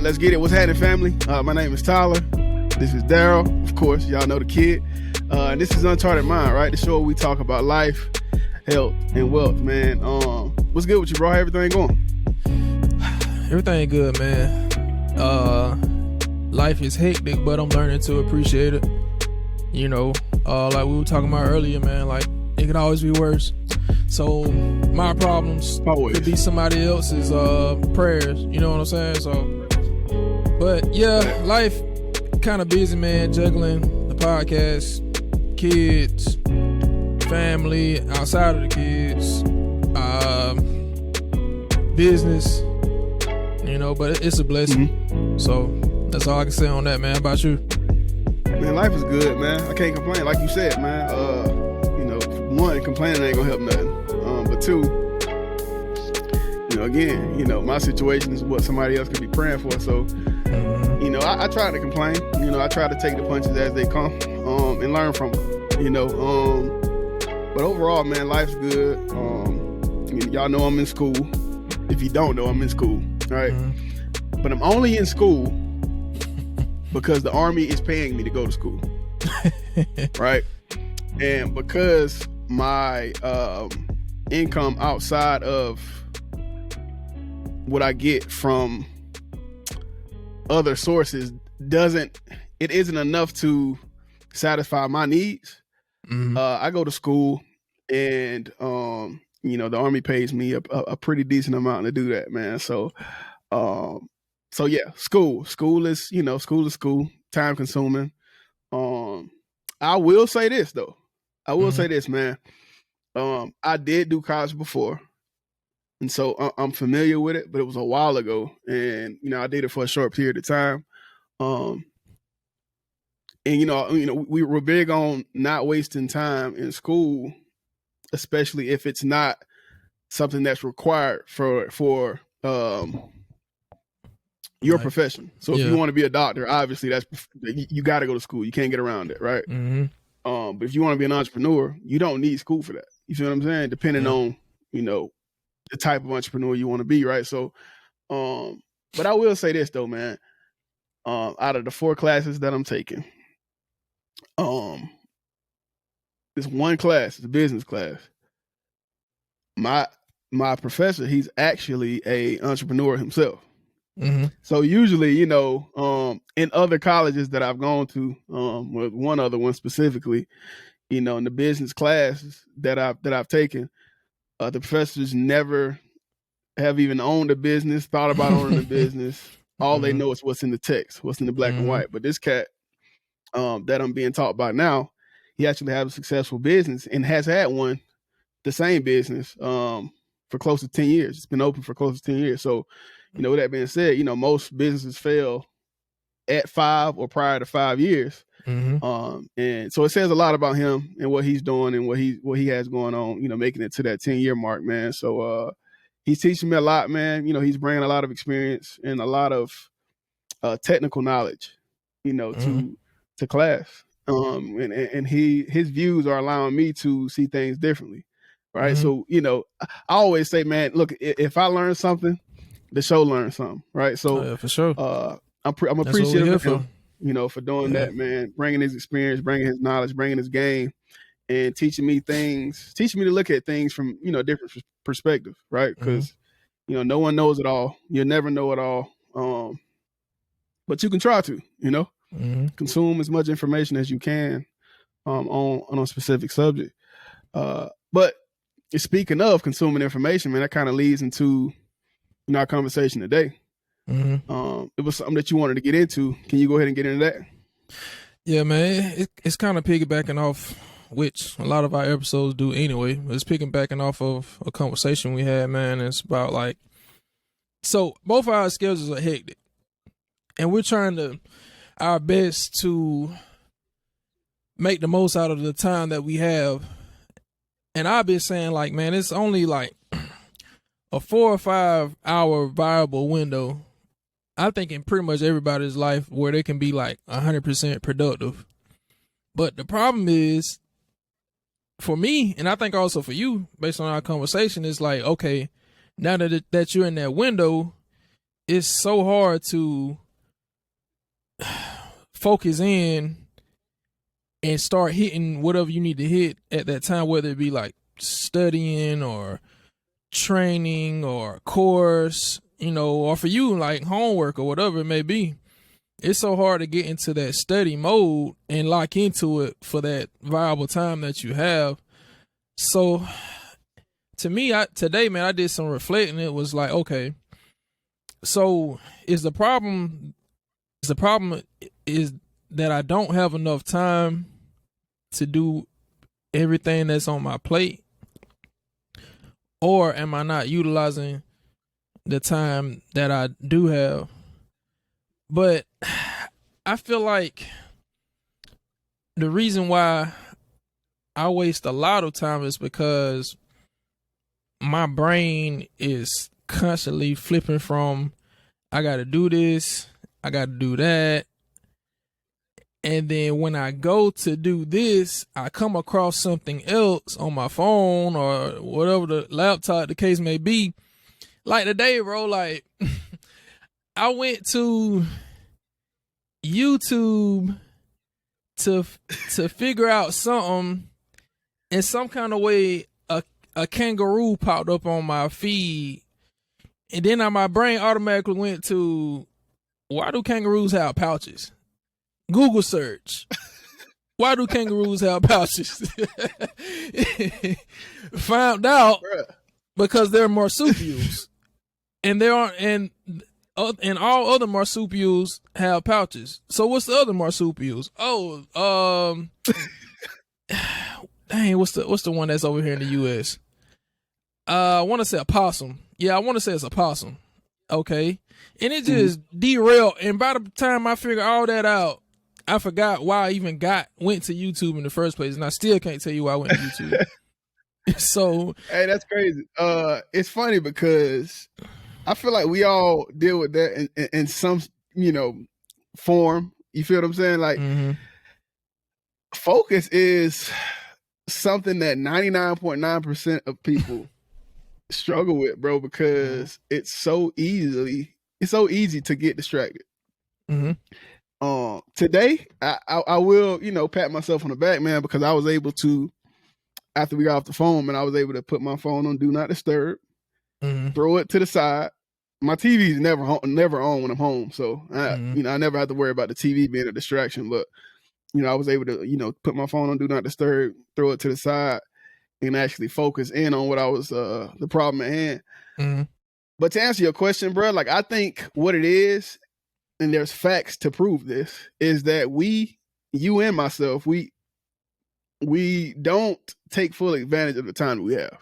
let's get it. What's happening, family? My name is Tyler. This is Daryl. Of course, y'all know the kid. And this is Uncharted Mind, right? The show where we talk about life, health, and wealth, man. What's good with you, bro? How everything going? Everything good, man. Life is hectic, but I'm learning to appreciate it. You know, like we were talking about earlier, man, like it could always be worse. So my problems could be somebody else's prayers, you know what I'm saying? So, but yeah, life kind of busy, man, juggling the podcast, kids, family, outside of the kids, business, you know, but it's a blessing. Mm-hmm. So that's all I can say on that, man. How about you? Man, life is good, man. I can't complain. Like you said, man, you know, one, complaining ain't gonna help nothing. But two, you know, again, you know, my situation is what somebody else could be praying for. So, you know, I try to complain. You know, I try to take the punches as they come, and learn from them. You know, but overall, man, life's good. Y'all know I'm in school. If you don't know, I'm in school, right? Mm-hmm. But I'm only in school because the Army is paying me to go to school, right? And because my income outside of what I get from other sources isn't enough to satisfy my needs. Mm-hmm. I go to school, and you know, the Army pays me a pretty decent amount to do that, man. So yeah, school is, you know, school, time consuming. I will say this though. Say this, man. I did do college before, and so I'm familiar with it, but it was a while ago, and you know, I did it for a short period of time. And you know, we were big on not wasting time in school, especially if it's not something that's required for your profession. So if you want to be a doctor, obviously you got to go to school. You can't get around it, right? Mm-hmm. But if you want to be an entrepreneur, you don't need school for that. You feel what I'm saying? Depending on, you know, the type of entrepreneur you want to be, right? So, but I will say this though, man. Out of the 4 classes that I'm taking, this one class, the business class, my professor, he's actually a entrepreneur himself. Mm-hmm. So usually, you know, in other colleges that I've gone to, with one other one specifically, you know, in the business classes that I've taken, the professors never have even owned a business, thought about owning a business. All they know is what's in the text, what's in the black and white. But this cat that I'm being taught by now, he actually has a successful business and has had one, the same business, for close to 10 years. It's been open for close to 10 years. So, you know, with that being said, you know, most businesses fail at 5 or prior to 5 years. Mm-hmm. And so it says a lot about him and what he's doing and what he has going on, you know, making it to that 10-year mark, man. So he's teaching me a lot, man. You know, he's bringing a lot of experience and a lot of technical knowledge, you know, to class. And his views are allowing me to see things differently, right? Mm-hmm. So, you know, I always say, man, look, if I learn something, the show learns something, right? So for sure, I'm appreciative of him, you know, for doing that, man, bringing his experience, bringing his knowledge, bringing his game, and teaching me to look at things from, you know, different perspective, right? Because, you know, no one knows it all. You'll never know it all. But you can try to, you know, consume as much information as you can on a specific subject. But speaking of consuming information, man, that kind of leads into, you know, our conversation today. It was something that you wanted to get into. Can you go ahead and get into that? Yeah, man, it's kind of piggybacking off, which a lot of our episodes do anyway. It's piggybacking off of a conversation we had, man. It's about like, so both of our schedules are hectic, and we're trying our best to make the most out of the time that we have. And I've been saying, like, man, it's only like a 4 or 5 hour viable window, I think, in pretty much everybody's life where they can be like 100% productive. But the problem is, for me, and I think also for you, based on our conversation, is like, okay, now that you're in that window, it's so hard to focus in and start hitting whatever you need to hit at that time, whether it be like studying or training or course, or for you like homework or whatever it may be. It's so hard to get into that study mode and lock into it for that viable time that you have. So to me, today, man, I did some reflecting. It was like, okay, so the problem is that I don't have enough time to do everything that's on my plate, or am I not utilizing the time that I do have? But I feel like the reason why I waste a lot of time is because my brain is constantly flipping from, I got to do this, I got to do that. And then when I go to do this, I come across something else on my phone or whatever the laptop, the case may be. Like today, bro, like I went to YouTube to figure out something, in some kind of way a kangaroo popped up on my feed, and then my brain automatically went to, why do kangaroos have pouches? Google search. Why do kangaroos have pouches? Found out because they're marsupials, and all other marsupials have pouches. So what's the other marsupials? Dang, what's the one that's over here in the U.S.? I want to say a possum. Yeah, I want to say it's a possum. Okay, and it just derailed. And by the time I figured all that out, I forgot why I even went to YouTube in the first place, and I still can't tell you why I went to YouTube. So, hey, that's crazy. It's funny because I feel like we all deal with that in some, form. You feel what I'm saying? Like, focus is something that 99.9% of people struggle with, bro, because it's so easy to get distracted. Today, I will, pat myself on the back, man, because I was able to, after we got off the phone, man, I was able to put my phone on Do Not Disturb, throw it to the side. My TV's never on when I'm home, so I never have to worry about the TV being a distraction. But I was able to, put my phone on Do Not Disturb, throw it to the side, and actually focus in on what I was the problem at hand. But to answer your question, bro, like I think what it is, and there's facts to prove this, is that you and myself, we don't take full advantage of the time that we have.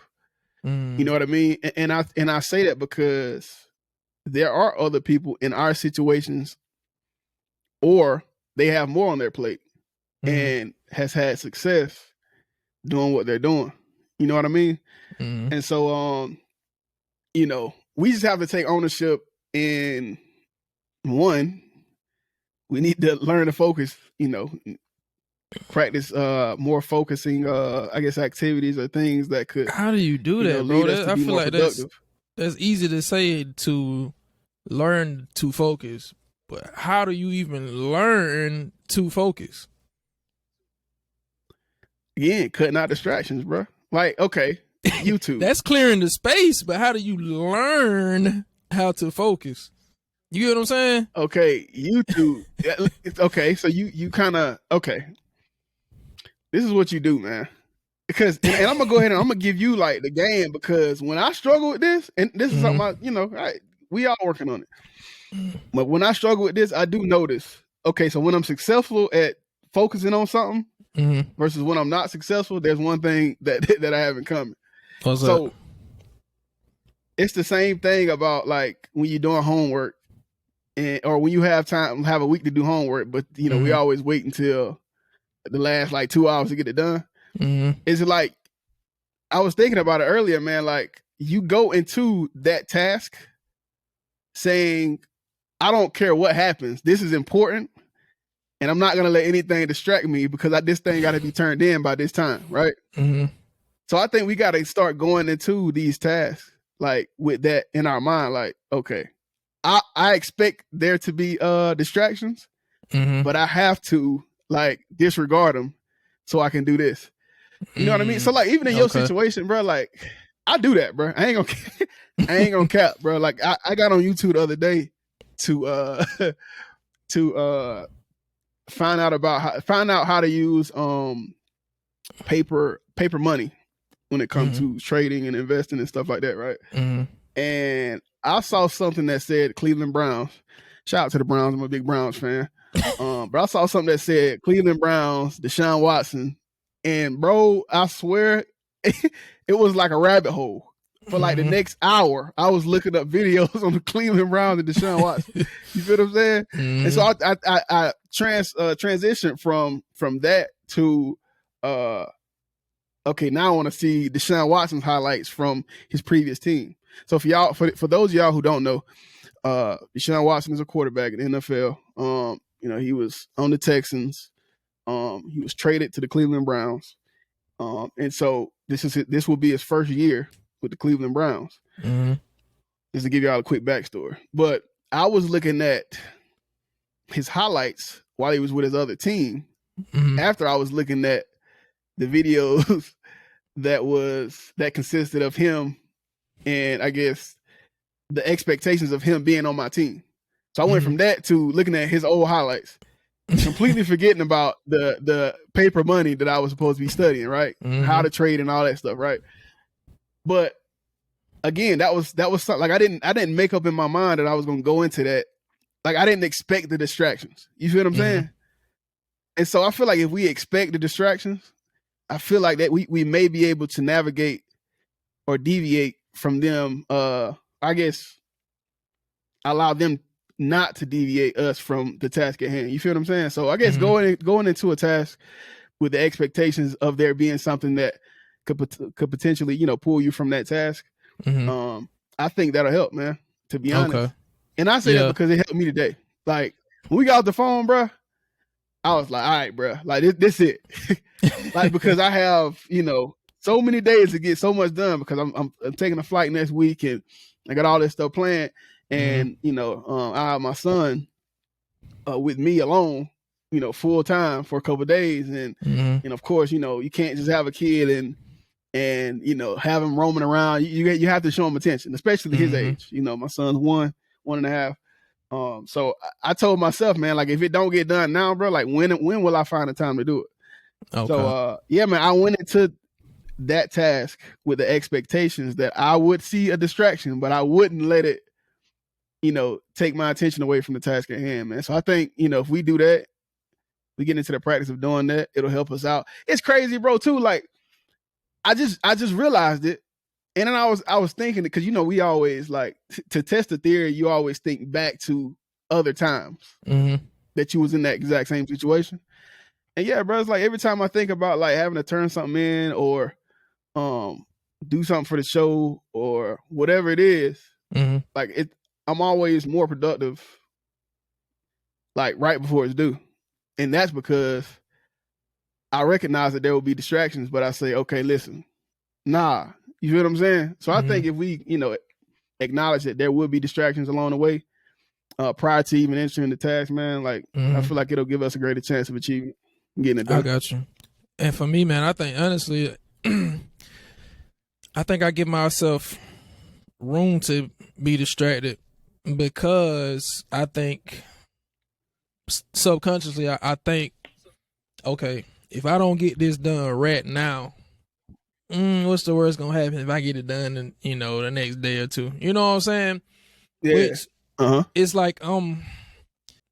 You know what I mean? And I say that because there are other people in our situations, or they have more on their plate and has had success doing what they're doing. You know what I mean? And so, we just have to take ownership in, one, we need to learn to focus, practice more focusing, I guess, activities or things that could. How do you do that, bro? I feel like that's easy to say, to learn to focus, but how do you even learn to focus? Again, cutting out distractions, bro. Like, okay, YouTube. That's clearing the space, but how do you learn how to focus? You get what I'm saying? Okay, YouTube. Okay, so you kind of, okay. This is what you do, man. Because, and I'm gonna go ahead and I'm gonna give you like the game, because when I struggle with this, and this is something we all working on it. But when I struggle with this, I do notice. Okay, so when I'm successful at focusing on something versus when I'm not successful, there's one thing that I have in common. What's so up? It's the same thing about like when you're doing homework, or when you have a week to do homework, but we always wait until the last like 2 hours to get it done. Is it like, I was thinking about it earlier, man, like you go into that task saying, I don't care what happens, this is important, and I'm not going to let anything distract me because this thing got to be turned in by this time, right? So I think we got to start going into these tasks like with that in our mind, like, okay, I expect there to be distractions, but I have to like disregard them so I can do this. You know what I mean? So like even in your situation, bro, like I do that, bro. I ain't gonna cap, bro. Like I got on YouTube the other day to to find out how to use paper money when it comes to trading and investing and stuff like that, right? And I saw something that said Cleveland Browns. Shout out to the Browns. I'm a big Browns fan. But I saw something that said Cleveland Browns, Deshaun Watson. And bro, I swear it was like a rabbit hole. For like the next hour, I was looking up videos on the Cleveland Browns and Deshaun Watson. You feel what I'm saying? And so I transitioned from that to okay, now I want to see Deshaun Watson's highlights from his previous team. So for those of y'all who don't know, Deshaun Watson is a quarterback in the NFL. You know, he was on the Texans. He was traded to the Cleveland Browns. And so this will be his first year with the Cleveland Browns. Just to give y'all a quick backstory. But I was looking at his highlights while he was with his other team. After I was looking at the videos that consisted of him and I guess the expectations of him being on my team. So I went from that to looking at his old highlights, completely forgetting about the paper money that I was supposed to be studying, right? How to trade and all that stuff, right? But again, that was something like I didn't make up in my mind that I was going to go into that. Like I didn't expect the distractions. You feel what I'm saying? And so I feel like if we expect the distractions, I feel like that we may be able to navigate or deviate from them. I guess allow them not to deviate us from the task at hand. You feel what I'm saying? So I guess going into a task with the expectations of there being something that could potentially, you know, pull you from that task. I think that'll help, man, to be honest. And I say that because it helped me today. Like when we got off the phone, bro, I was like, all right, bro, like this it. Like, because I have, you know, so many days to get so much done because I'm taking a flight next week and I got all this stuff planned. And, you know, I have my son with me alone, you know, full time for a couple of days. And of course, you know, you can't just have a kid and, you know, have him roaming around. You have to show him attention, especially his age. You know, my son's 1.5. So I told myself, man, like if it don't get done now, bro, like when will I find the time to do it? So yeah, man, I went into that task with the expectations that I would see a distraction, but I wouldn't let it, you know, take my attention away from the task at hand, man. So I think, you know, if we do that, we get into the practice of doing that, it'll help us out. It's crazy, bro, too. Like I just realized it. And then I was thinking, because, you know, we always like to test the theory, you always think back to other times that you was in that exact same situation. And yeah, bro, it's like every time I think about like having to turn something in or do something for the show or whatever it is, like I'm always more productive like right before it's due. And that's because I recognize that there will be distractions, but I say, okay, listen, nah, you feel what I'm saying? So I think if we, you know, acknowledge that there will be distractions along the way prior to even entering the task, man, like I feel like it'll give us a greater chance of achieving getting it done. I got you. And for me, man, I think honestly, I think I give myself room to be distracted because I think subconsciously, I think, okay, if I don't get this done right now, what's the worst gonna happen if I get it done in, you know, the next day or two? You know what I'm saying? Yeah. Which it's like I'm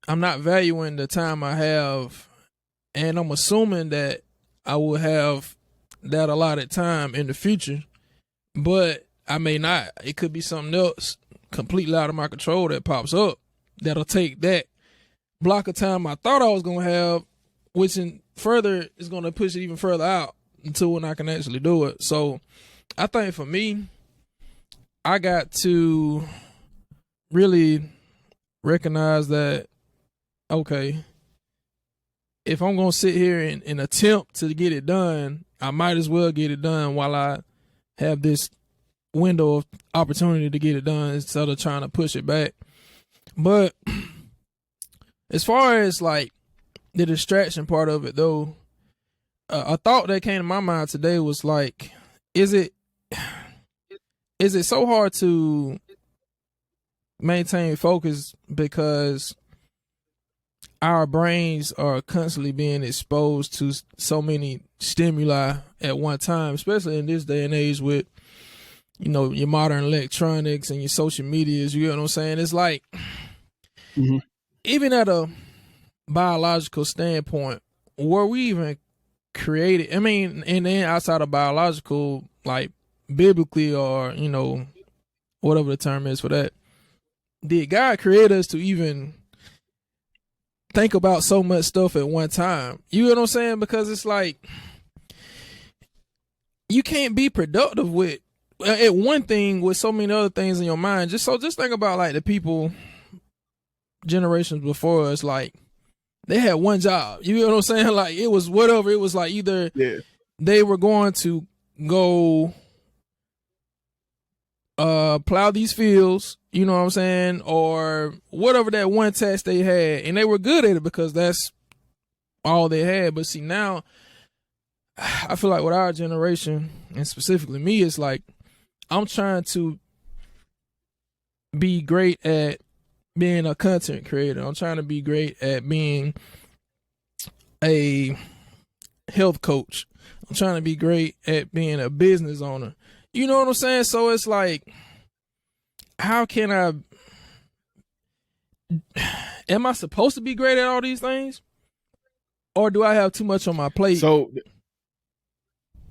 not valuing the time I have, and I'm assuming that I will have that allotted time in the future, but I may not. It could be something else completely out of my control that pops up that'll take that block of time I thought I was gonna have, which in further is gonna push it even further out until when I can actually do it. So I think for me, I got to really recognize that, okay, if I'm going to sit here and attempt to get it done, I might as well get it done while I have this window of opportunity to get it done instead of trying to push it back. But as far as like the distraction part of it, though, a thought that came to my mind today was like, is it so hard to maintain focus because our brains are constantly being exposed to so many stimuli at one time, especially in this day and age with, you know, your modern electronics and your social medias. You know what I'm saying? It's like, even at a biological standpoint, were we even created? I mean, and then outside of biological, like biblically, or, you know, whatever the term is for that, did God create us to even think about so much stuff at one time? You know what I'm saying? Because it's like, you can't be productive with at one thing with so many other things in your mind. Just think about like the people generations before us, like they had one job. You know what I'm saying? Like it was whatever. It was like either they were going to go plow these fields, you know what I'm saying, or whatever that one task they had, and they were good at it because that's all they had. But see, now I feel like with our generation, and specifically me, it's like I'm trying to be great at being a content creator. I'm trying to be great at being a health coach. I'm trying to be great at being a business owner. You know what I'm saying? So it's like, how can am I supposed to be great at all these things? Or do I have too much on my plate? So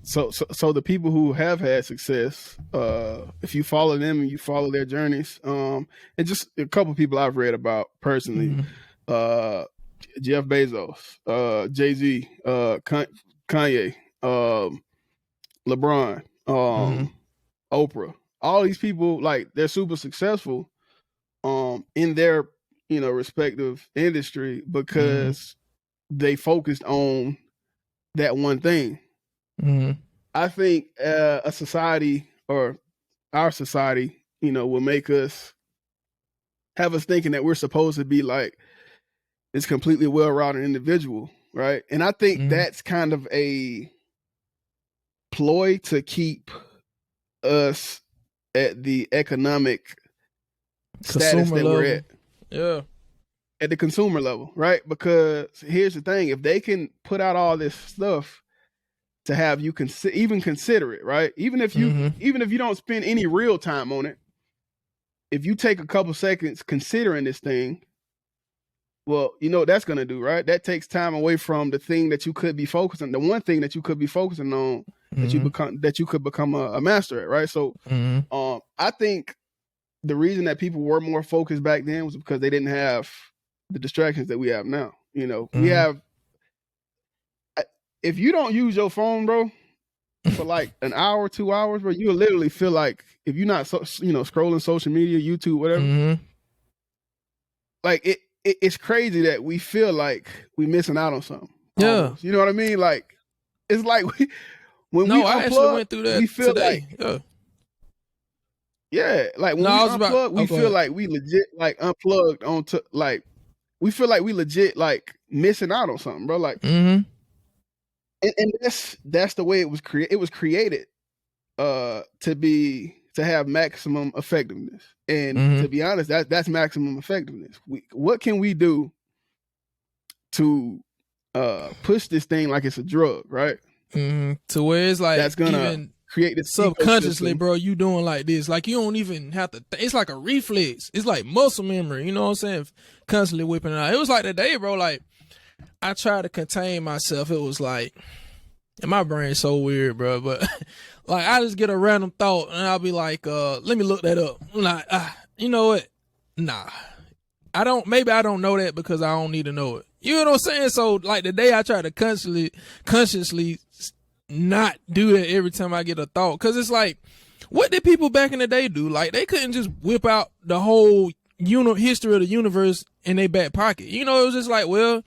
the people who have had success, if you follow them and you follow their journeys, and just a couple people I've read about personally, Jeff Bezos, Jay-Z, Kanye, LeBron, Oprah, all these people, like, they're super successful in their, you know, respective industry because they focused on that one thing. I think a society, or our society, you know, will make us have us thinking that we're supposed to be like this completely well-rounded individual, right? And I think that's kind of a ploy to keep us at the economic status that we're at. Yeah. At the consumer level, right? Because here's the thing, if they can put out all this stuff to have you even consider it, right? Even if you don't spend any real time on it, if you take a couple seconds considering this thing, well, you know what that's gonna do, right? That takes time away from the thing that you could be focusing, the one thing that you could be focusing on, that you could become a master at, right? So, I think the reason that people were more focused back then was because they didn't have the distractions that we have now. You know, we have. If you don't use your phone, bro, for like an hour, 2 hours, bro, you'll literally feel like, if you're not, scrolling social media, YouTube, whatever, like it's crazy that we feel like we missing out on something. Yeah, almost. You know what I mean? Like, it's like when I actually went through that we feel today. Like, like when we unplug, we feel like we legit like unplugged onto, like, we feel like we legit like missing out on something, bro. Like. And that's the way it was created. It was created to have maximum effectiveness. And to be honest, that's maximum effectiveness. What can we do to push this thing like it's a drug, right? To where it's like that's gonna even create this subconsciously, bro. You doing like this, like you don't even have to. It's like a reflex. It's like muscle memory. You know what I'm saying? Constantly whipping it out. It was like today, bro. Like, I tried to contain myself. It was like, and my brain's so weird, bro. But like, I just get a random thought and I'll be like, let me look that up. I'm like, you know what? Nah, I don't. Maybe I don't know that because I don't need to know it. You know what I'm saying? So like today, I try to consciously not do that every time I get a thought, because it's like, what did people back in the day do? Like, they couldn't just whip out the whole history of the universe in their back pocket. You know, it was just like, well,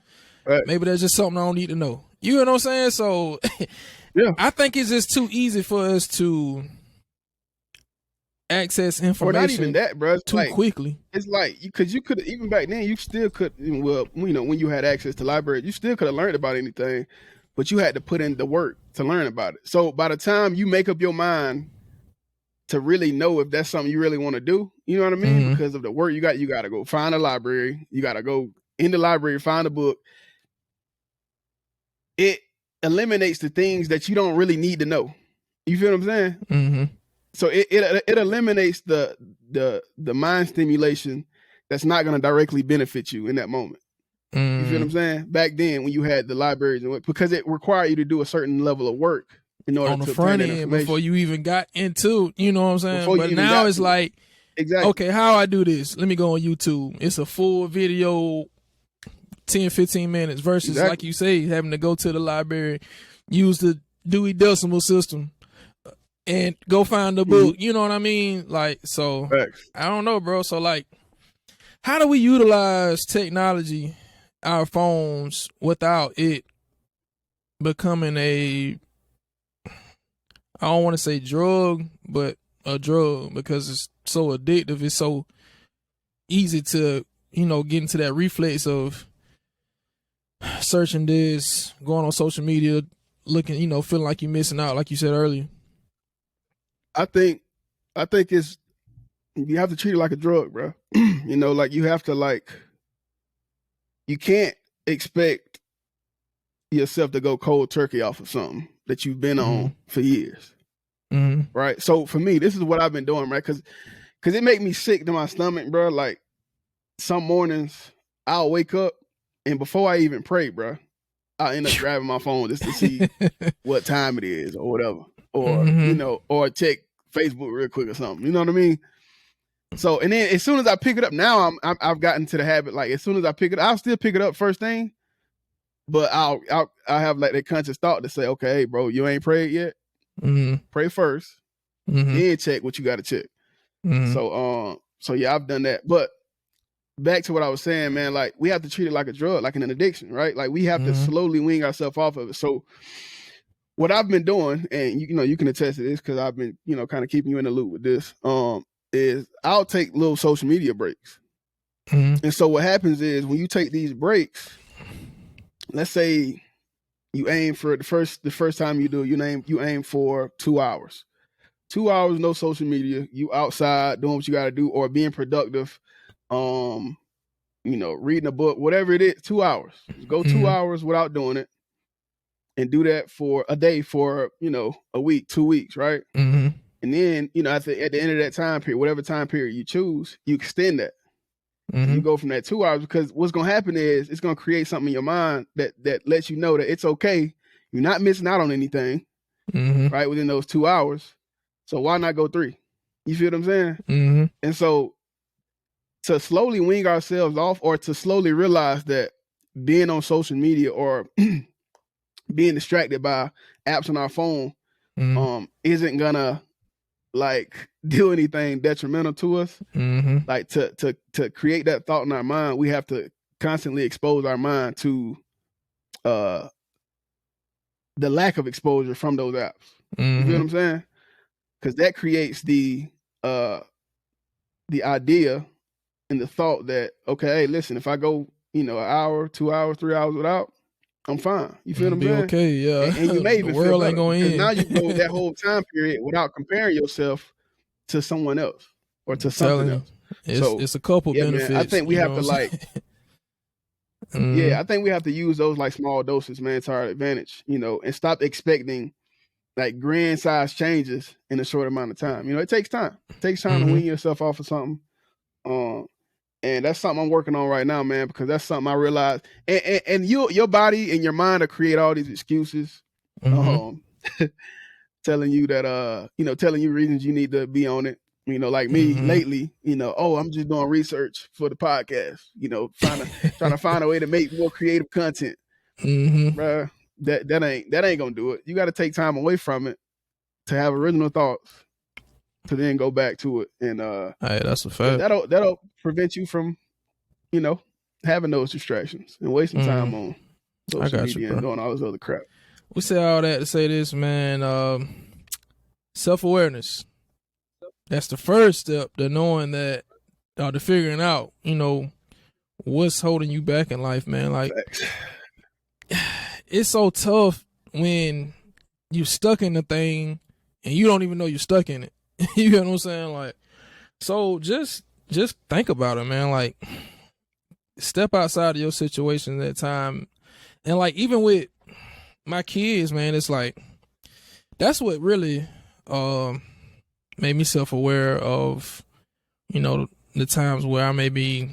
maybe that's just something I don't need to know. You know what I'm saying? So I think it's just too easy for us to access or information not even that, bro. It's too like, quickly. it's like, because you could, even back then, you still could, well, when you had access to libraries, you still could have learned about anything, but you had to put in the work to learn about it. So by the time you make up your mind to really know if that's something you really want to do, you know what I mean? Because of the work you got to go find a library. You got to go in the library, find a book. It eliminates the things that you don't really need to know. You feel what I'm saying? So it eliminates the mind stimulation that's not going to directly benefit you in that moment. You feel what I'm saying? Back then, when you had the libraries, because it required you to do a certain level of work in order on the to front obtain that end information before you even got into, you know what I'm saying? Before you But even now got it's to it. like, Exactly. okay, how I do this? Let me go on YouTube. It's a full video, 10, 15 minutes versus, like you say, having to go to the library, use the Dewey Decimal System, and go find the book. You know what I mean? Like, so I don't know, bro. So like, how do we utilize technology, our phones, without it becoming a, I don't want to say drug, but a drug, because it's so addictive. It's so easy to, get into that reflex of searching this, going on social media, looking, feeling like you're missing out, like you said earlier. I think it's, you have to treat it like a drug, bro. Like you have to, like, you can't expect yourself to go cold turkey off of something that you've been on for years. Right. So for me, this is what I've been doing, right? Because it make me sick to my stomach, bro. Like, some mornings I'll wake up and before I even pray, bro, I'll end up grabbing my phone just to see what time it is or whatever, or or check Facebook real quick or something. You know what I mean? So, and then as soon as I pick it up, now I've gotten to the habit. Like, as soon as I pick it up, I'll still pick it up first thing, but I'll have like that conscious thought to say, okay, hey, bro, you ain't prayed yet. Pray first, then check what you got to check. So yeah, I've done that. But back to what I was saying, man, like, we have to treat it like a drug, like an addiction, right? Like, we have to slowly wean ourselves off of it. So what I've been doing, and you can attest to this because I've been, kind of keeping you in the loop with this, is I'll take little social media breaks. And so what happens is, when you take these breaks, let's say you aim for the first time you do it, you aim for 2 hours. 2 hours, no social media, you outside doing what you got to do, or being productive, reading a book, whatever it is. 2 hours. Go 2 hours without doing it, and do that for a day, for a week, 2 weeks, right? And then at the end of that time period, whatever time period you choose, you extend that. You go from that 2 hours, because what's gonna happen is it's gonna create something in your mind that lets you know that it's okay. You're not missing out on anything, right, within those 2 hours. So why not go 3? You feel what I'm saying? And so, to slowly wean ourselves off, or to slowly realize that being on social media or being distracted by apps on our phone isn't gonna, like, do anything detrimental to us. Like, to create that thought in our mind, we have to constantly expose our mind to the lack of exposure from those apps. You feel what I'm saying? Because that creates the idea and the thought that, okay, hey, listen, if I go, an hour, 2 hours, 3 hours without, I'm fine. You feel what I'm saying? Okay, yeah. And you may even feel better, going because in. now you go that whole time period without comparing yourself to someone else or to something else. It's a couple benefits. Man, I think we have to, like, I think we have to use those, like, small doses, man, to our advantage, and stop expecting, like, grand size changes in a short amount of time. It takes time. It takes time to wean yourself off of something. And that's something I'm working on right now, man, because that's something I realized. And your body and your mind will create all these excuses, telling you that, telling you reasons you need to be on it. Like me lately, I'm just doing research for the podcast, trying to find a way to make more creative content. Bruh, that ain't gonna do it. You got to take time away from it to have original thoughts, to then go back to it. And hey, that's a fact. That'll prevent you from, having those distractions and wasting time on social media and doing all this other crap. We say all that to say this, man. Self-awareness. That's the first step to knowing that, to figuring out, what's holding you back in life, man. Like, Facts. it's so tough when you stuck in the thing and you don't even know you're stuck in it. You know what I'm saying? Like, so just think about it, man. Like, step outside of your situation at that time. And like, even with my kids, man, it's like, that's what really made me self-aware of, the times where I may be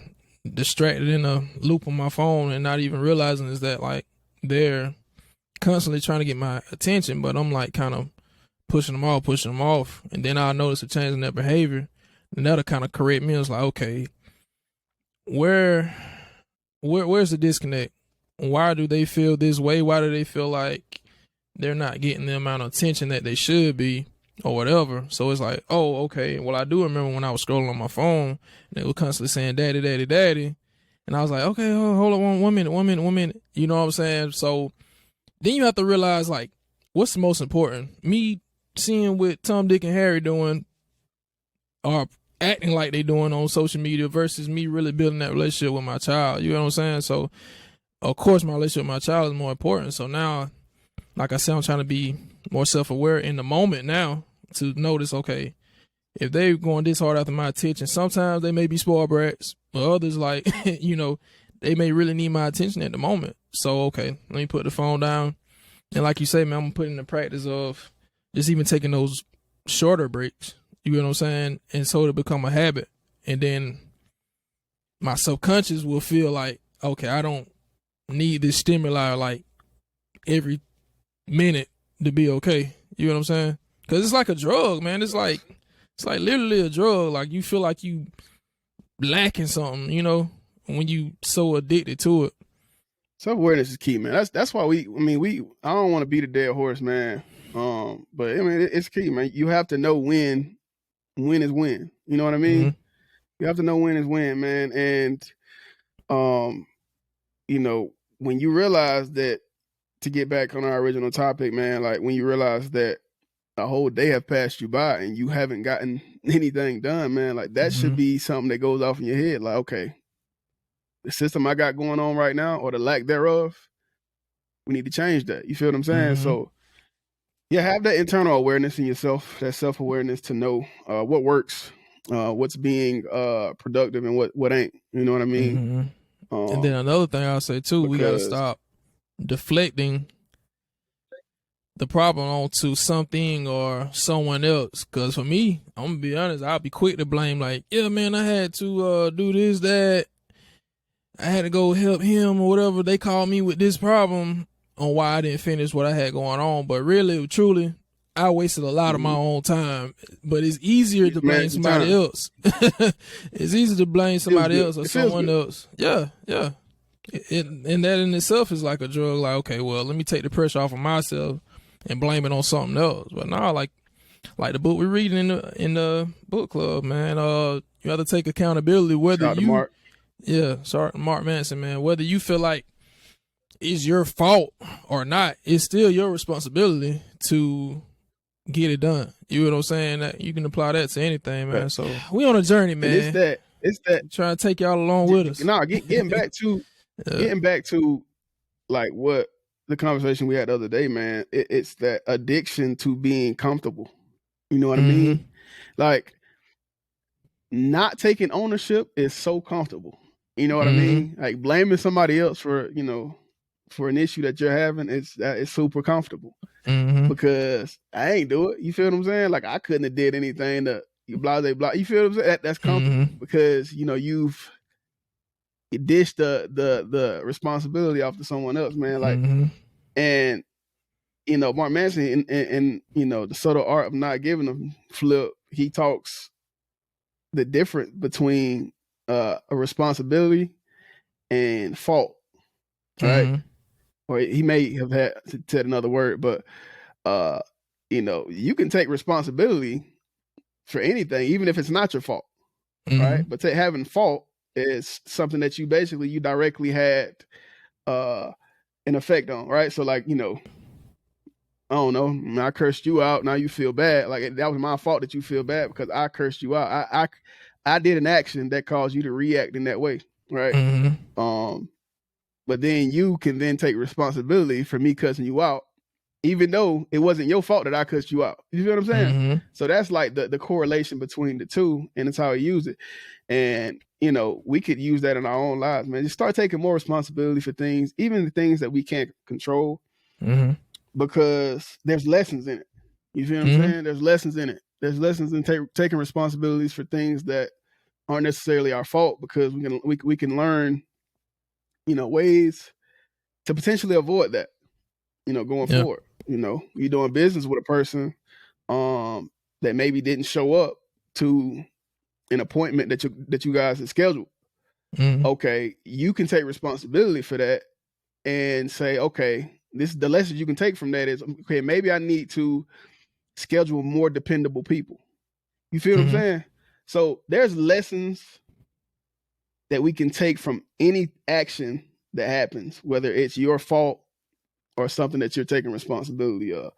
distracted in a loop on my phone and not even realizing is that, like, they're constantly trying to get my attention, but I'm like kind of pushing them off. And then I'll notice a change in their behavior, and that'll kind of correct me. It's like, okay, where's the disconnect? Why do they feel this way? Why do they feel like they're not getting the amount of attention that they should be, or whatever? So it's like, oh, okay. Well, I do remember when I was scrolling on my phone and they were constantly saying daddy, daddy, daddy. And I was like, okay, hold on one minute. You know what I'm saying? So then you have to realize, like, what's the most important? Me seeing what Tom, Dick, and Harry doing or acting like they doing on social media versus me really building that relationship with my child. You know what I'm saying? So, of course, my relationship with my child is more important. So now, like I said, I'm trying to be more self-aware in the moment now to notice, okay, if they're going this hard after my attention, sometimes they may be spoiled brats, but others, like, they may really need my attention at the moment. So, okay, let me put the phone down. And like you say, man, I'm putting the practice of just even taking those shorter breaks. You know what I'm saying? And so it'll become a habit. And then my subconscious will feel like, okay, I don't need this stimuli like every minute to be okay. You know what I'm saying? Because it's like a drug, man. It's like literally a drug. Like, you feel like you lacking something, when you so addicted to it. Self-awareness is key, man. That's why I don't want to beat a dead horse, man. But I mean, it's key, man. You have to know when is when. You know what I mean? Mm-hmm. You have to know when is when, man. And when you realize that, to get back on our original topic, man, like when you realize that a whole day have passed you by and you haven't gotten anything done, man, like that should be something that goes off in your head. Like, okay, the system I got going on right now, or the lack thereof, we need to change that. You feel what I'm saying? So yeah, have that internal awareness in yourself, that self-awareness to know what works, what's being productive and what ain't. You know what I mean? And then another thing I'll say too, we got to stop deflecting the problem onto something or someone else. Because for me, I'm gonna be honest, I'll be quick to blame, like, yeah, man, I had to do this, that, I had to go help him or whatever. They called me with this problem on why I didn't finish what I had going on. But really, truly, I wasted a lot of my own time. But it's easier to blame somebody else. It's easy to blame somebody else or someone else. Yeah. And that in itself is like a drug. Like, okay, well, let me take the pressure off of myself and blame it on something else. But now, like the book we're reading in the book club, man, you have to take accountability whether you Mark Manson, man, whether you feel like it's your fault or not, it's still your responsibility to get it done. You know what I'm saying? That you can apply that to anything, man. Right. So we on a journey, man. And it's that trying to take y'all along with us. Getting back to like what the conversation we had the other day, man. It's that addiction to being comfortable. You know what I mean? Like, not taking ownership is so comfortable. You know what I mean? Like, blaming somebody else for an issue that you're having is super comfortable because I ain't do it. You feel what I'm saying? Like, I couldn't have did anything to blah blah blah. You feel what I'm saying? That's comfortable because you've dished the responsibility off to someone else, man. Like, and Mark Manson and the subtle art of not giving a flip. He talks the difference between a responsibility and fault, right? Or he may have had said another word, but you can take responsibility for anything, even if it's not your fault, right? But having fault is something that you directly had an effect on, right? So, like, I don't know, I cursed you out. Now you feel bad. Like that was my fault that you feel bad because I cursed you out. I did an action that caused you to react in that way, right? But then you can then take responsibility for me cussing you out, even though it wasn't your fault that I cussed you out. You feel what I'm saying? So that's like the correlation between the two, and it's how I use it. And we could use that in our own lives, man. Just start taking more responsibility for things, even the things that we can't control. Because there's lessons in it. You feel what I'm saying? There's lessons in it. There's lessons in taking responsibilities for things that aren't necessarily our fault, because we can learn, ways to potentially avoid that, going forward. You're doing business with a person that maybe didn't show up to an appointment that you guys had scheduled. Okay, you can take responsibility for that and say, okay, this is the lesson you can take from that is, okay, maybe I need to schedule more dependable people. You feel what I'm saying? So there's lessons that we can take from any action that happens, whether it's your fault or something that you're taking responsibility of.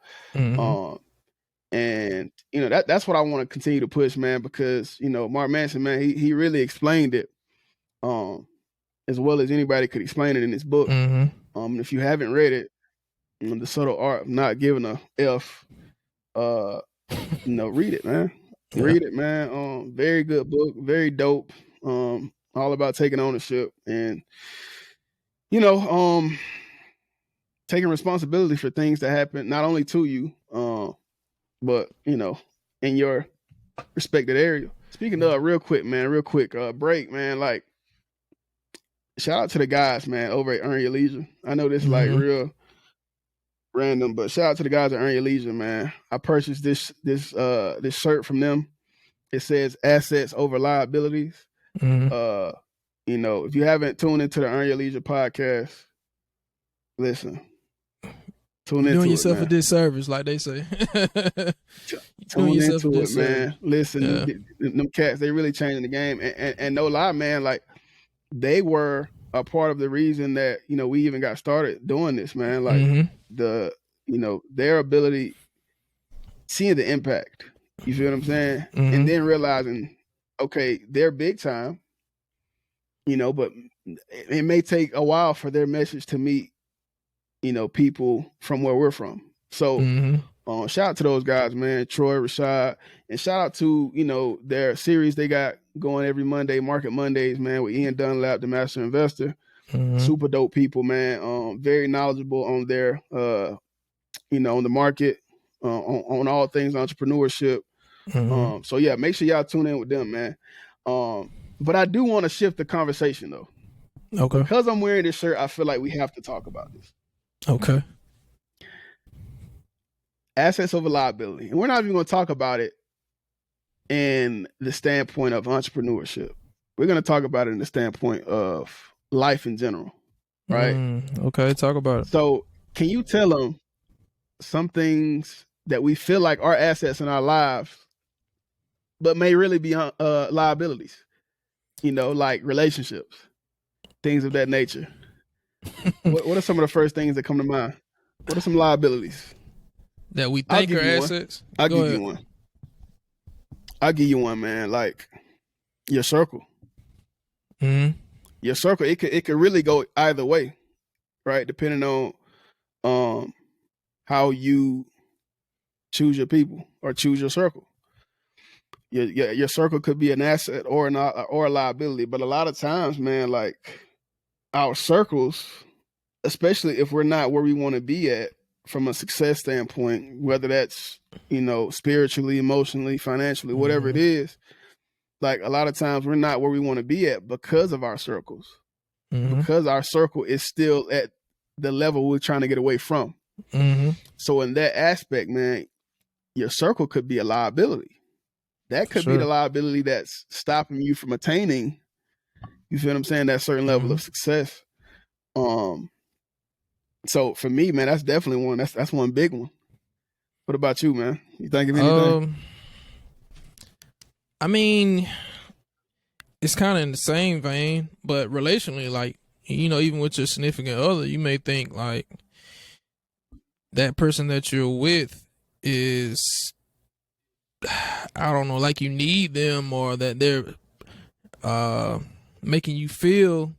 And that's what I want to continue to push, man, because Mark Manson, man, he really explained it as well as anybody could explain it in his book. If you haven't read it, The Subtle Art of Not Giving a F, read it, man. Read it, man. Very good book, very dope. All about taking ownership and taking responsibility for things that happen not only to you, but in your respected area. Speaking of, real quick break, man. Like, shout out to the guys, man, over at Earn Your Leisure. I know this is like real random, but shout out to the guys at Earn Your Leisure, man. I purchased this shirt from them. It says assets over liabilities. If you haven't tuned into the Earn Your Leisure podcast, listen. Tune You're doing into yourself it, a disservice, like they say. Tune into it, man. Listen, them cats, they really changing the game. And no lie, man, like they were a part of the reason that, we even got started doing this, man. Like their ability, seeing the impact, you feel what I'm saying? And then realizing, okay, they're big time, but it may take a while for their message to meet, people from where we're from. So shout out to those guys, man, Troy, Rashad, and shout out to, their series they got going every Monday, Market Mondays, man, with Ian Dunlap, the master investor. Super dope people, man. Very knowledgeable on their, on the market, on all things entrepreneurship. So yeah, make sure y'all tune in with them, man. But I do want to shift the conversation though. Okay. Because I'm wearing this shirt, I feel like we have to talk about this. Okay. Assets over liability. And we're not even going to talk about it in the standpoint of entrepreneurship. We're going to talk about it in the standpoint of life in general, right? Okay, talk about it. So can you tell them some things that we feel like are assets in our lives, but may really be liabilities? Like relationships, things of that nature. What are some of the first things that come to mind? What are some liabilities that we think are assets? I'll give you one. I'll give you one, man. Like your circle. Your circle, it could really go either way, right? Depending on how you choose your people or choose your circle. Your circle could be an asset or a liability, but a lot of times, man, like our circles, especially if we're not where we want to be at from a success standpoint, whether that's, spiritually, emotionally, financially, whatever it is, like a lot of times we're not where we want to be at because of our circles, because our circle is still at the level we're trying to get away from. So in that aspect, man, your circle could be a liability. That could be the liability that's stopping you from attaining, you feel what I'm saying, that certain level of success. So for me, man, that's definitely one. That's one big one. What about you, man? You think of anything? I mean, it's kind of in the same vein, but relationally, like, even with your significant other, you may think like that person that you're with is, I don't know, like you need them, or that they're making you feel,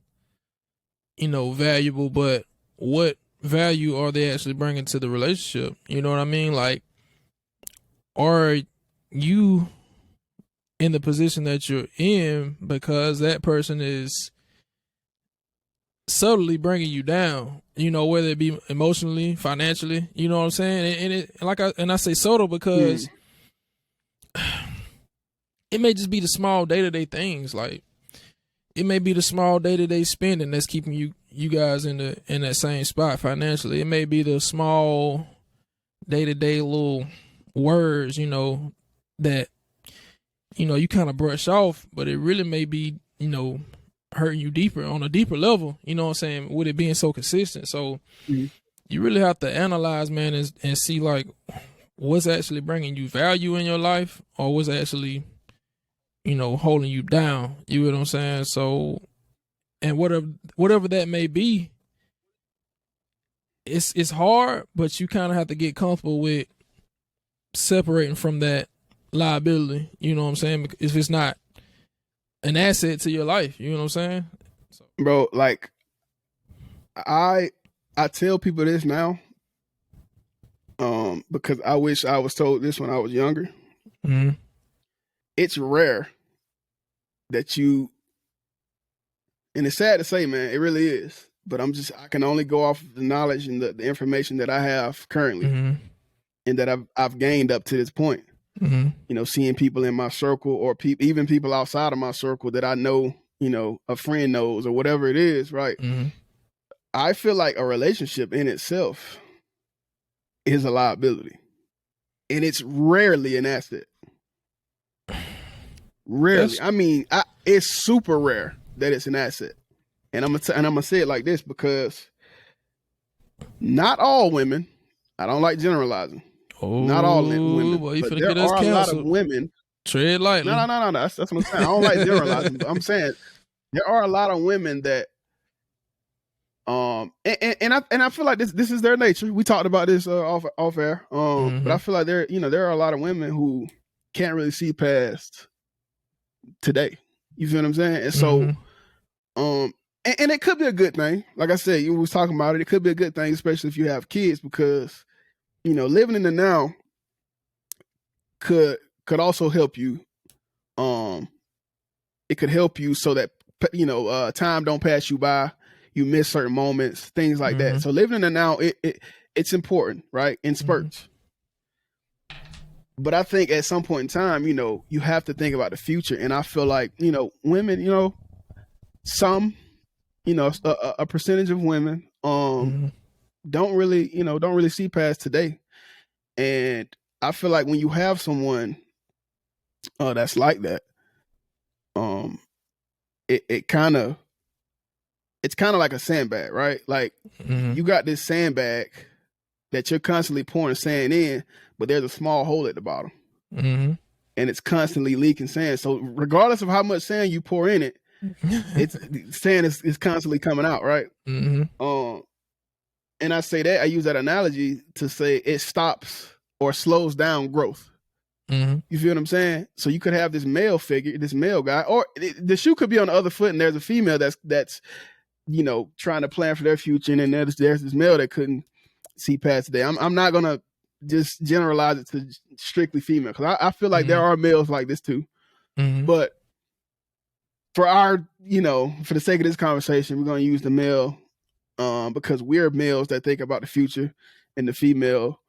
valuable, but what value are they actually bringing to the relationship? You know what I mean? Like, are you in the position that you're in because that person is subtly bringing you down, whether it be emotionally, financially, you know what I'm saying? And I say subtle because it may just be the small day-to-day things. Like, it may be the small day-to-day spending that's keeping you guys in that same spot financially. It may be the small day-to-day little words, that you kind of brush off, but it really may be, hurting you deeper on a deeper level, you know what I'm saying, with it being so consistent. So you really have to analyze, man, and see like what's actually bringing you value in your life, or what's actually, holding you down. You know what I'm saying? So, and whatever that may be, it's hard, but you kind of have to get comfortable with separating from that liability. You know what I'm saying? If it's not an asset to your life, you know what I'm saying? So. Bro, like I tell people this now, because I wish I was told this when I was younger. Mm-hmm. It's rare that you, and it's sad to say, man, it really is. But I can only go off of the knowledge and the information that I have currently, and that I've gained up to this point. Seeing people in my circle, or even people outside of my circle that I know, a friend knows, or whatever it is, right? I feel like a relationship in itself is a liability, and it's rarely an asset. Rarely. I mean, it's super rare that it's an asset. And I'm gonna say it like this, because not all women, I don't like generalizing. Not all women, boy, but there are a lot of women. Tread lightly. No. That's what I'm saying. I don't like generalizing, but I'm saying there are a lot of women that, and I feel like this is their nature. We talked about this off air. But I feel like there are a lot of women who can't really see past today. You feel what I'm saying? And so, and it could be a good thing. Like I said, you was talking about it. It could be a good thing, especially if you have kids, because living in the now could also help you. It could help you so that time don't pass you by. You miss certain moments, things like that. So living in the now, it's important, right? In spurts. But I think at some point in time, you have to think about the future. And I feel like, women, some, a percentage of women don't really see past today. And I feel like when you have someone that's like that, it's kind of like a sandbag, right? Like you got this sandbag that you're constantly pouring sand in, but there's a small hole at the bottom, and it's constantly leaking sand. So regardless of how much sand you pour in it, sand is constantly coming out, right? And I say that, I use that analogy to say it stops or slows down growth. You feel what I'm saying? So you could have this male figure, this male guy, or the shoe could be on the other foot, and there's a female that's trying to plan for their future, and then there's this male that couldn't see past today. I'm not gonna just generalize it to strictly female, because I feel like there are males like this too. But for for the sake of this conversation, we're gonna use the male, because we're males that think about the future, and the female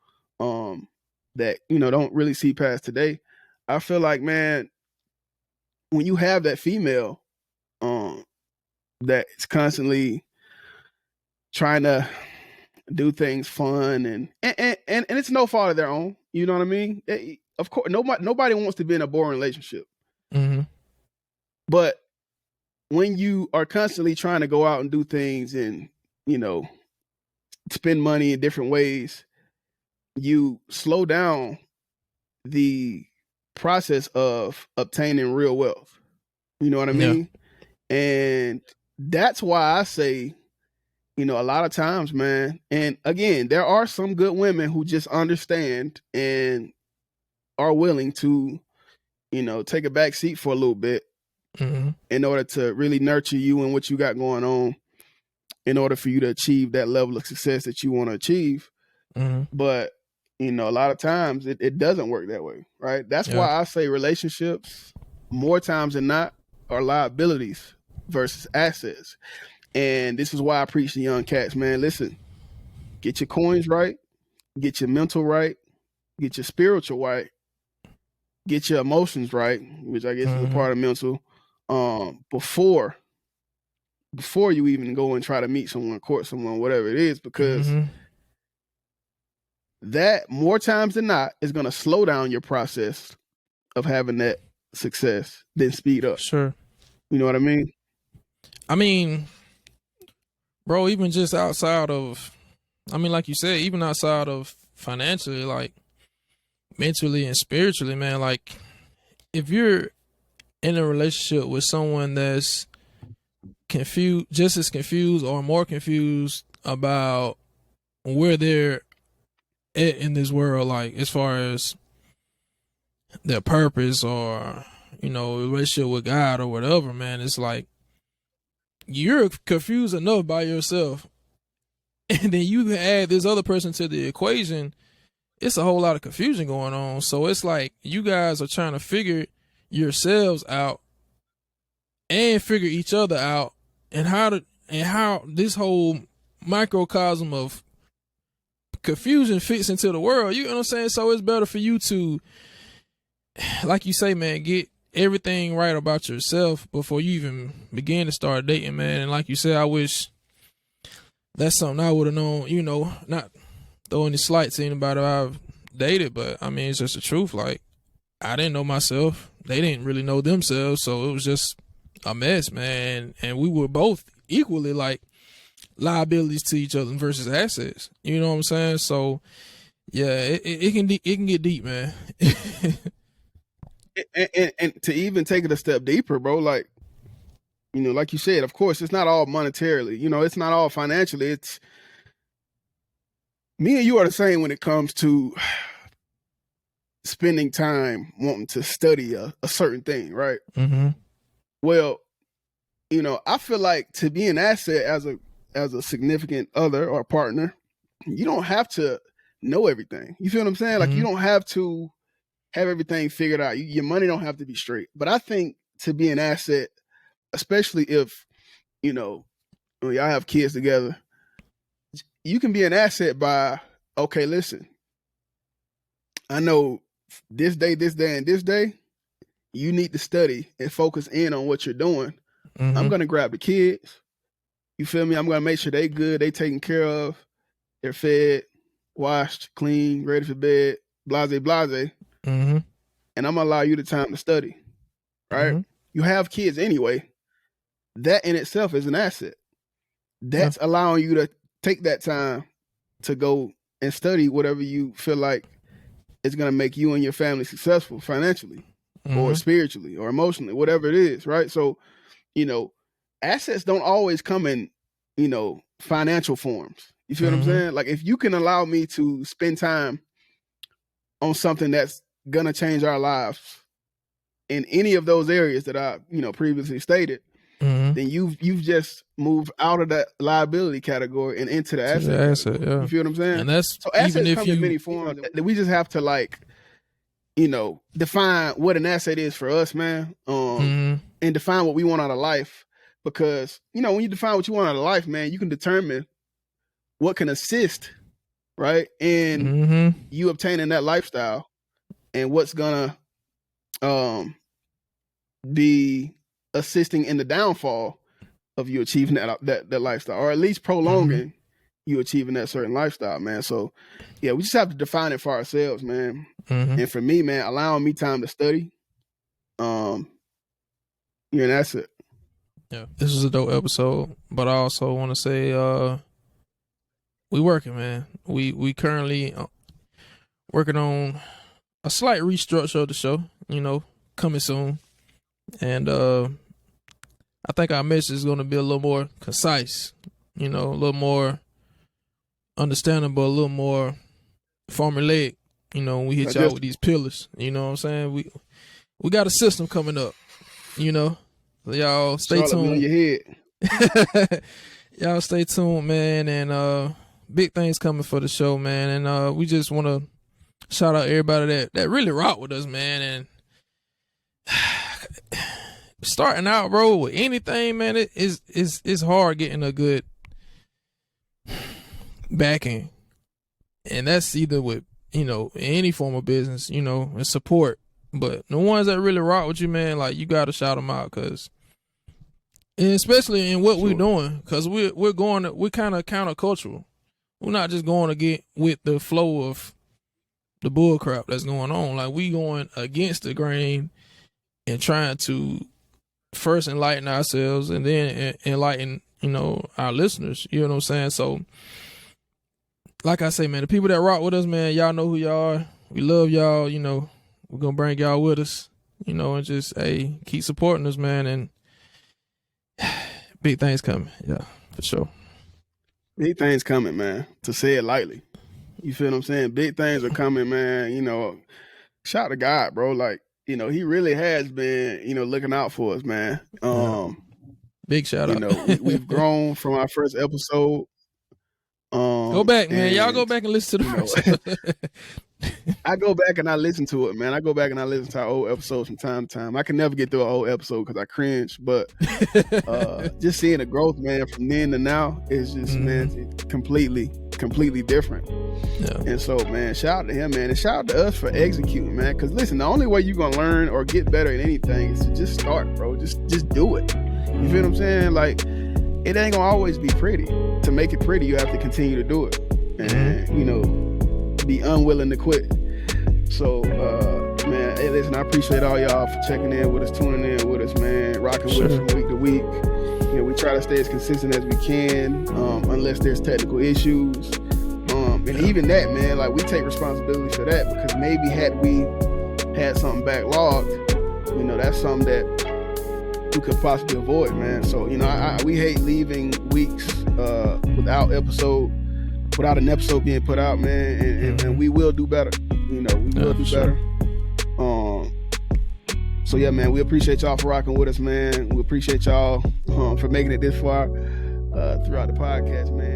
that don't really see past today. I feel like, man, when you have that female that is constantly trying to do things fun, and it's no fault of their own, you know what I mean? Of course, nobody wants to be in a boring relationship. But when you are constantly trying to go out and do things, and spend money in different ways, you slow down the process of obtaining real wealth. You know what I mean? And that's why I say a lot of times, man, and again, there are some good women who just understand and are willing to, take a back seat for a little bit in order to really nurture you and what you got going on in order for you to achieve that level of success that you want to achieve. But, a lot of times it doesn't work that way, right? That's why I say relationships, more times than not, are liabilities versus assets. And this is why I preach to young cats, man. Listen, get your coins right, get your mental right, get your spiritual right, get your emotions right, which I guess is a part of mental, before you even go and try to meet someone, court someone, whatever it is, because that more times than not is going to slow down your process of having that success than speed up. Sure. You know what I mean? I mean, bro, even just outside of, like you said, even outside of financially, like mentally and spiritually, man, like if you're in a relationship with someone that's confused, just as confused or more confused about where they're at in this world, like as far as their purpose or, relationship with God or whatever, man, it's like you're confused enough by yourself, and then you add this other person to the equation, it's a whole lot of confusion going on. So it's like you guys are trying to figure yourselves out and figure each other out, and how this whole microcosm of confusion fits into the world. You know what I'm saying? So it's better for you to, like you say, man, get everything right about yourself before you even begin to start dating, man. And like you said, I wish that's something I would have known, not throwing any slights to anybody I've dated, but I mean, it's just the truth. Like, I didn't know myself. They didn't really know themselves. So it was just a mess, man. And we were both equally like liabilities to each other versus assets. You know what I'm saying? So yeah, it can get deep, man. and to even take it a step deeper, bro, like, like you said, of course, it's not all monetarily, it's not all financially. It's me and you are the same when it comes to spending time wanting to study a certain thing, right? Well, I feel like to be an asset as a significant other or partner, you don't have to know everything. You feel what I'm saying? Like, you don't have to have everything figured out. Your money don't have to be straight. But I think to be an asset, especially if, when y'all have kids together, you can be an asset by, okay, listen, I know this day, and this day, you need to study and focus in on what you're doing. I'm going to grab the kids. You feel me? I'm going to make sure they good, they taken care of, they're fed, washed, clean, ready for bed, blase. And I'm going to allow you the time to study, right? You have kids anyway. That in itself is an asset. That's allowing you to take that time to go and study whatever you feel like is going to make you and your family successful financially or spiritually or emotionally, whatever it is, right? So, assets don't always come in, financial forms. You feel what I'm saying? Like, if you can allow me to spend time on something that's going to change our lives in any of those areas that I, previously stated, then you've just moved out of that liability category and into the asset. Yeah. You feel what I'm saying? And that's so assets even if come in many forms. We just have to define what an asset is for us, man, and define what we want out of life. Because when you define what you want out of life, man, you can determine what can assist, right, in you obtaining that lifestyle, and what's gonna be assisting in the downfall of you achieving that lifestyle, or at least prolonging you achieving that certain lifestyle, man. So yeah, we just have to define it for ourselves, man. And for me, man, allowing me time to study, you're an asset. Yeah, this is a dope episode, but I also want to say we working, man. We currently working on a slight restructure of the show, coming soon. And I think our message is going to be a little more concise, a little more understandable, a little more formulaic, when we hit y'all with these pillars. You know what I'm saying? We got a system coming up, So y'all stay tuned. On your head. Y'all stay tuned, man, and big things coming for the show, man. And we just want to shout out everybody that really rock with us, man. And starting out, bro, with anything, man, it's hard getting a good backing, and that's either with any form of business, and support. But the ones that really rock with you, man, like, you gotta shout them out, and especially in what we're doing, because we're kind of countercultural. We're not just going to get with the flow of the bull crap that's going on. Like, we going against the grain and trying to first enlighten ourselves and then enlighten, our listeners. You know what I'm saying? So, like I say, man, the people that rock with us, man, y'all know who y'all are. We love y'all. We're going to bring y'all with us, and just, keep supporting us, man. And big things coming. Yeah, for sure. Big things coming, man, to say it lightly. You feel what I'm saying? Big things are coming, man. Shout to God, bro. Like, he really has been, looking out for us, man. Big shout out. We've grown from our first episode. Go back, man. Y'all go back and listen to the first. I go back and I listen to it, man. I go back and I listen to our old episodes from time to time. I can never get through an old episode because I cringe, but just seeing the growth, man, from then to now is just, man, completely different. Yeah. And so, man, shout out to him, man, and shout out to us for executing, man. Because listen, the only way you're gonna learn or get better at anything is to just start, bro. Just do it. You feel what I'm saying? Like, it ain't gonna always be pretty. To make it pretty, you have to continue to do it, and be unwilling to quit. So, man, hey, listen, I appreciate all y'all for checking in with us, tuning in with us, man, rocking with us from week to week. We try to stay as consistent as we can, unless there's technical issues. And even that, man, like, we take responsibility for that, because maybe had we had something backlogged, that's something that we could possibly avoid, man. So, we hate leaving weeks without an episode being put out, man, and we will do better. We will do better. So yeah, man, we appreciate y'all for rocking with us, man. We appreciate y'all for making it this far throughout the podcast, man.